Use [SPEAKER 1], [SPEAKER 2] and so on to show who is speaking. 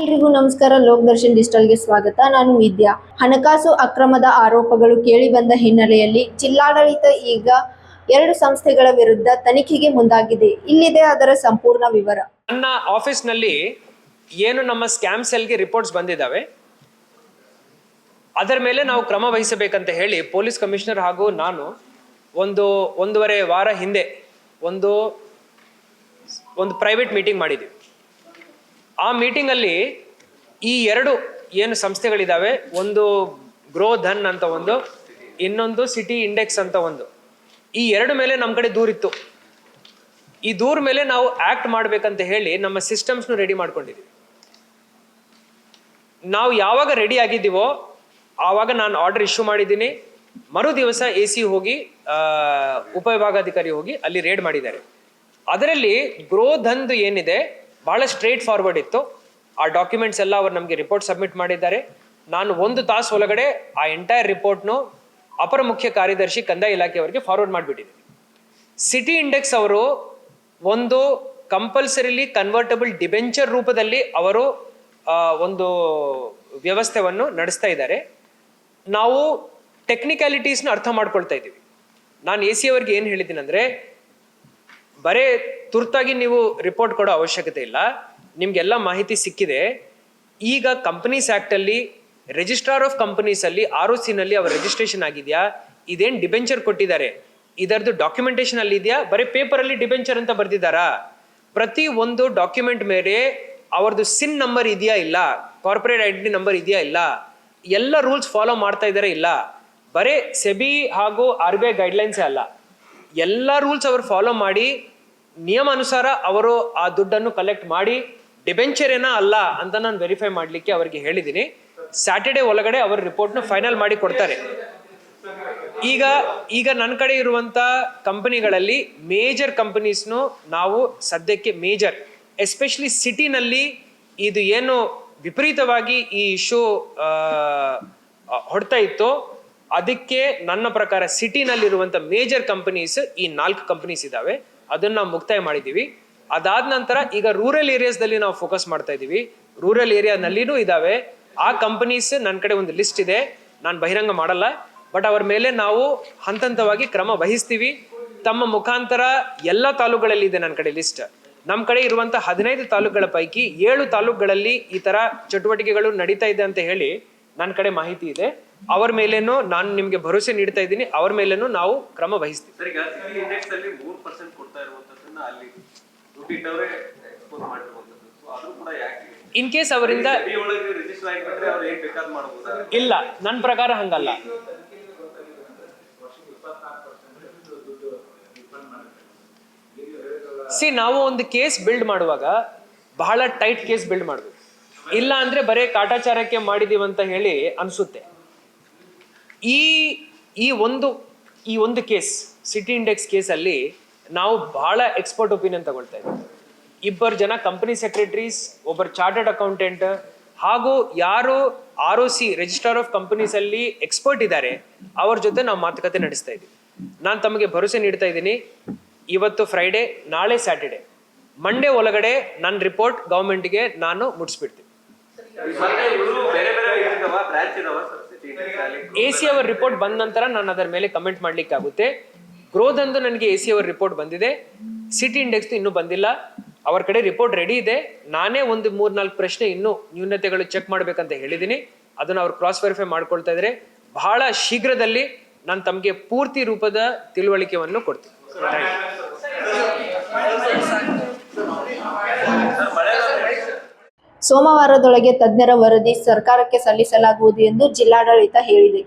[SPEAKER 1] ಎಲ್ರಿಗೂ ನಮಸ್ಕಾರ. ಲೋಕ್ ದರ್ಶನ್ ಡಿಜಿಟಲ್ಗೆ ಸ್ವಾಗತ. ನಾನು ವಿದ್ಯಾ. ಹಣಕಾಸು ಅಕ್ರಮದ ಆರೋಪಗಳು ಕೇಳಿಬಂದ ಹಿನ್ನೆಲೆಯಲ್ಲಿ ಜಿಲ್ಲಾಡಳಿತ ಈಗ 2 ಸಂಸ್ಥೆಗಳ ವಿರುದ್ಧ ತನಿಖೆಗೆ ಮುಂದಾಗಿದೆ. ಇಲ್ಲಿದೆ ಅದರ ಸಂಪೂರ್ಣ ವಿವರ.
[SPEAKER 2] ನನ್ನ ಆಫೀಸ್ನಲ್ಲಿ ಏನು ನಮ್ಮ ಸ್ಕ್ಯಾಮ್ ಸೆಲ್ಗೆ ರಿಪೋರ್ಟ್ಸ್ ಬಂದಿದ್ದಾವೆ, ಅದರ ಮೇಲೆ ನಾವು ಕ್ರಮ ವಹಿಸಬೇಕಂತ ಹೇಳಿ ಪೊಲೀಸ್ ಕಮಿಷನರ್ ಹಾಗೂ ನಾನು ಒಂದೂವರೆ ವಾರ ಹಿಂದೆ ಒಂದು ಪ್ರೈವೇಟ್ ಮೀಟಿಂಗ್ ಮಾಡಿದ್ವಿ. ಆ ಮೀಟಿಂಗಲ್ಲಿ ಈ 2 ಏನು ಸಂಸ್ಥೆಗಳಿದ್ದಾವೆ, ಒಂದು ಗ್ರೋ ಧನ್ ಅಂತ ಒಂದು, ಇನ್ನೊಂದು ಸಿಟಿ ಇಂಡೆಕ್ಸ್ ಅಂತ ಒಂದು, ಈ 2 ಮೇಲೆ ನಮ್ಮ ಕಡೆ ದೂರಿತ್ತು. ಈ ದೂರ ಮೇಲೆ ನಾವು ಆಕ್ಟ್ ಮಾಡಬೇಕಂತ ಹೇಳಿ ನಮ್ಮ ಸಿಸ್ಟಮ್ಸ್ನು ರೆಡಿ ಮಾಡ್ಕೊಂಡಿದ್ದೀವಿ. ನಾವು ಯಾವಾಗ ರೆಡಿ ಆಗಿದ್ದೀವೋ ಆವಾಗ ನಾನು ಆರ್ಡರ್ ಇಶ್ಯೂ ಮಾಡಿದ್ದೀನಿ. ಮರು ದಿವಸ AC ಹೋಗಿ ಉಪವಿಭಾಗಾಧಿಕಾರಿ ಹೋಗಿ ಅಲ್ಲಿ ರೇಡ್ ಮಾಡಿದ್ದಾರೆ. ಅದರಲ್ಲಿ ಗ್ರೋ ಧನ್ದು ಏನಿದೆ ಬಹಳ ಸ್ಟ್ರೇಟ್ ಫಾರ್ವರ್ಡ್ ಇತ್ತು. ಆ ಡಾಕ್ಯುಮೆಂಟ್ಸ್ ಎಲ್ಲ ಅವರು ನಮಗೆ ರಿಪೋರ್ಟ್ ಸಬ್ಮಿಟ್ ಮಾಡಿದ್ದಾರೆ. ನಾನು 1 ತಾಸು ಒಳಗಡೆ ಆ ಎಂಟೈರ್ ರಿಪೋರ್ಟ್ನು ಅಪರ ಮುಖ್ಯ ಕಾರ್ಯದರ್ಶಿ ಕಂದಾಯ ಇಲಾಖೆಯವರಿಗೆ ಫಾರ್ವರ್ಡ್ ಮಾಡಿಬಿಟ್ಟಿದ್ದೀನಿ. ಸಿಟಿ ಇಂಡೆಕ್ಸ್ ಅವರು ಒಂದು ಕಂಪಲ್ಸರಿಲಿ ಕನ್ವರ್ಟಬಲ್ ಡಿಬೆಂಚರ್ ರೂಪದಲ್ಲಿ ಅವರು ಒಂದು ವ್ಯವಸ್ಥೆಯನ್ನು ನಡೆಸ್ತಾ ಇದ್ದಾರೆ. ನಾವು ಟೆಕ್ನಿಕ್ಯಾಲಿಟೀಸ್ನ ಅರ್ಥ ಮಾಡ್ಕೊಳ್ತಾ ಇದ್ದೀವಿ. ನಾನು AC ಅವರಿಗೆ ಏನು ಹೇಳಿದ್ದೀನಿ ಅಂದರೆ, ಬರೇ ತುರ್ತಾಗಿ ನೀವು ರಿಪೋರ್ಟ್ ಕೊಡೋ ಅವಶ್ಯಕತೆ ಇಲ್ಲ, ನಿಮಗೆಲ್ಲ ಮಾಹಿತಿ ಸಿಕ್ಕಿದೆ. ಈಗ ಕಂಪನೀಸ್ ಆ್ಯಕ್ಟಲ್ಲಿ ರಿಜಿಸ್ಟ್ರಾರ್ ಆಫ್ ಕಂಪನೀಸಲ್ಲಿ ROCನಲ್ಲಿ ಅವ್ರ ರಿಜಿಸ್ಟ್ರೇಷನ್ ಆಗಿದೆಯಾ, ಇದೇನು ಡಿಬೆಂಚರ್ ಕೊಟ್ಟಿದ್ದಾರೆ ಇದರದ್ದು ಡಾಕ್ಯುಮೆಂಟೇಶನ್ ಅಲ್ಲಿ ಇದೆಯಾ, ಬರೀ ಪೇಪರಲ್ಲಿ ಡಿಬೆಂಚರ್ ಅಂತ ಬರ್ದಿದ್ದಾರಾ, ಪ್ರತಿ ಒಂದು ಡಾಕ್ಯುಮೆಂಟ್ ಮೇಲೆ ಅವ್ರದ್ದು ಸಿನ್ ನಂಬರ್ ಇದೆಯಾ ಇಲ್ಲ, ಕಾರ್ಪೊರೇಟ್ ಐಡೆಂಟಿ ನಂಬರ್ ಇದೆಯಾ ಇಲ್ಲ, ಎಲ್ಲ ರೂಲ್ಸ್ ಫಾಲೋ ಮಾಡ್ತಾ ಇದ್ದಾರೆ ಇಲ್ಲ, ಬರೀ ಸೆಬಿ ಹಾಗೂ RBI ಗೈಡ್ಲೈನ್ಸೇ ಅಲ್ಲ, ಎಲ್ಲ ರೂಲ್ಸ್ ಅವರು ಫಾಲೋ ಮಾಡಿ ನಿಯಮಾನುಸಾರ ಅವರು ಆ ದುಡ್ಡನ್ನು ಕಲೆಕ್ಟ್ ಮಾಡಿ ಡಿಬೆಂಚರ್ ಏನೋ ಅಲ್ಲ ಅಂತ ನಾನು ವೆರಿಫೈ ಮಾಡಲಿಕ್ಕೆ ಅವರಿಗೆ ಹೇಳಿದ್ದೀನಿ. ಸ್ಯಾಟರ್ಡೇ ಒಳಗಡೆ ಅವರ ರಿಪೋರ್ಟ್ನ ಫೈನಲ್ ಮಾಡಿ ಕೊಡ್ತಾರೆ. ಈಗ ನನ್ನ ಕಡೆ ಇರುವಂಥ ಕಂಪನಿಗಳಲ್ಲಿ ಮೇಜರ್ ಕಂಪನೀಸ್ನು ನಾವು ಸದ್ಯಕ್ಕೆ ಮೇಜರ್, ಎಸ್ಪೆಷಲಿ ಸಿಟಿನಲ್ಲಿ ಇದು ಏನು ವಿಪರೀತವಾಗಿ ಈ ಇಶ್ಯೂ ಹೊಡ್ತಾ ಇತ್ತು, ಅದಕ್ಕೆ ನನ್ನ ಪ್ರಕಾರ ಸಿಟಿನಲ್ಲಿರುವಂಥ ಮೇಜರ್ ಕಂಪನೀಸ್ ಈ 4 ಕಂಪನೀಸ್ ಇದ್ದಾವೆ, ಅದನ್ನು ನಾವು ಮುಕ್ತಾಯ ಮಾಡಿದ್ದೀವಿ. ಅದಾದ ನಂತರ ಈಗ ರೂರಲ್ ಏರಿಯಾಸ್ದಲ್ಲಿ ನಾವು ಫೋಕಸ್ ಮಾಡ್ತಾ ಇದ್ದೀವಿ. ರೂರಲ್ ಏರಿಯಾನಲ್ಲಿನೂ ಇದ್ದಾವೆ ಆ ಕಂಪನೀಸ್. ನನ್ನ ಕಡೆ ಒಂದು ಲಿಸ್ಟ್ ಇದೆ, ನಾನು ಬಹಿರಂಗ ಮಾಡಲ್ಲ, ಬಟ್ ಅವ್ರ ಮೇಲೆ ನಾವು ಹಂತವಾಗಿ ಕ್ರಮ ವಹಿಸ್ತೀವಿ. ತಮ್ಮ ಮುಖಾಂತರ ಎಲ್ಲ ತಾಲೂಕುಗಳಲ್ಲಿ ಇದೆ ನನ್ನ ಕಡೆ ಲಿಸ್ಟ್. ನಮ್ಮ ಕಡೆ ಇರುವಂಥ 15 ತಾಲೂಕುಗಳ ಪೈಕಿ 7 ತಾಲೂಕುಗಳಲ್ಲಿ ಈ ಥರ ಚಟುವಟಿಕೆಗಳು ನಡೀತಾ ಇದೆ ಅಂತ ಹೇಳಿ ನನ್ನ ಕಡೆ ಮಾಹಿತಿ ಇದೆ. ಅವ್ರ ಮೇಲೇನು ನಾನು ನಿಮಗೆ ಭರವಸೆ ನೀಡ್ತಾ ಇದ್ದೀನಿ, ಅವ್ರ ಮೇಲೇನು ನಾವು ಕ್ರಮ ವಹಿಸ್ತೀವಿ. ಇನ್ ಕೇಸ್ ಅವರಿಂದ ಇಲ್ಲ, ನನ್ನ ಪ್ರಕಾರ ಹಂಗಲ್ಲ. ನಾವು ಒಂದು ಕೇಸ್ ಬಿಲ್ಡ್ ಮಾಡುವಾಗ ಬಹಳ ಟೈಟ್ ಕೇಸ್ ಬಿಲ್ಡ್ ಮಾಡಬೇಕು, ಇಲ್ಲ ಅಂದ್ರೆ ಬರೇ ಕಾಟಾಚಾರಕ್ಕೆ ಮಾಡಿದೀವಿ ಅಂತ ಹೇಳಿ ಅನ್ಸುತ್ತೆ. ಈ ಒಂದು ಕೇಸ್, ಸಿಟಿ ಇಂಡೆಕ್ಸ್ ಕೇಸಲ್ಲಿ ನಾವು ಬಹಳ ಎಕ್ಸ್ಪರ್ಟ್ ಒಪಿನಿಯನ್ ತಗೊಳ್ತಾ ಇದ್ದೀವಿ. 2 ಜನ ಕಂಪನಿ ಸೆಕ್ರೆಟರೀಸ್, ಒಬ್ಬರು ಚಾರ್ಟರ್ಡ್ ಅಕೌಂಟೆಂಟ್ ಹಾಗೂ ಯಾರು ROC ರಿಜಿಸ್ಟ್ರಾರ್ ಆಫ್ ಕಂಪನೀಸ್ ಅಲ್ಲಿ ಎಕ್ಸ್ಪರ್ಟ್ ಇದ್ದಾರೆ ಅವ್ರ ಜೊತೆ ನಾವು ಮಾತುಕತೆ ನಡೆಸ್ತಾ ಇದ್ದೀವಿ. ನಾನು ತಮಗೆ ಭರವಸೆ ನೀಡ್ತಾ ಇದ್ದೀನಿ, ಇವತ್ತು ಫ್ರೈಡೇ, ನಾಳೆ ಸ್ಯಾಟರ್ಡೆ, ಮಂಡೇ ಒಳಗಡೆ ನನ್ನ ರಿಪೋರ್ಟ್ ಗೌರ್ಮೆಂಟ್ಗೆ ನಾನು ಮುಟ್ಟಿಸ್ಬಿಡ್ತೀನಿ. AC ಅವರ ರಿಪೋರ್ಟ್ ಬಂದ ನಂತರ ನಾನು ಅದರ ಮೇಲೆ ಕಮೆಂಟ್ ಮಾಡ್ಲಿಕ್ಕೆ ಆಗುತ್ತೆ. ಗ್ರೋದಂದು ನನಗೆ AC ಅವರ ರಿಪೋರ್ಟ್ ಬಂದಿದೆ, ಸಿಟಿ ಇಂಡೆಕ್ಸ್ ಇನ್ನೂ ಬಂದಿಲ್ಲ. ಅವ್ರ ಕಡೆ ರಿಪೋರ್ಟ್ ರೆಡಿ ಇದೆ. ನಾನೇ ಒಂದು 3-4 ಪ್ರಶ್ನೆ ಇನ್ನೂ ನ್ಯೂನತೆಗಳು ಚೆಕ್ ಮಾಡ್ಬೇಕಂತ ಹೇಳಿದ್ದೀನಿ. ಅದನ್ನು ಅವ್ರು ಕ್ರಾಸ್ ವೆರಿಫೈ ಮಾಡ್ಕೊಳ್ತಾ ಇದ್ರೆ ಬಹಳ ಶೀಘ್ರದಲ್ಲಿ ನಾನು ತಮಗೆ ಪೂರ್ತಿ ರೂಪದ ತಿಳುವಳಿಕೆಯನ್ನು ಕೊಡ್ತೀನಿ.
[SPEAKER 1] ಸೋಮವಾರದೊಳಗೆ ತಜ್ಞರ ವರದಿ ಸರ್ಕಾರಕ್ಕೆ ಸಲ್ಲಿಸಲಾಗುವುದು ಎಂದು ಜಿಲ್ಲಾಡಳಿತ ಹೇಳಿದೆ.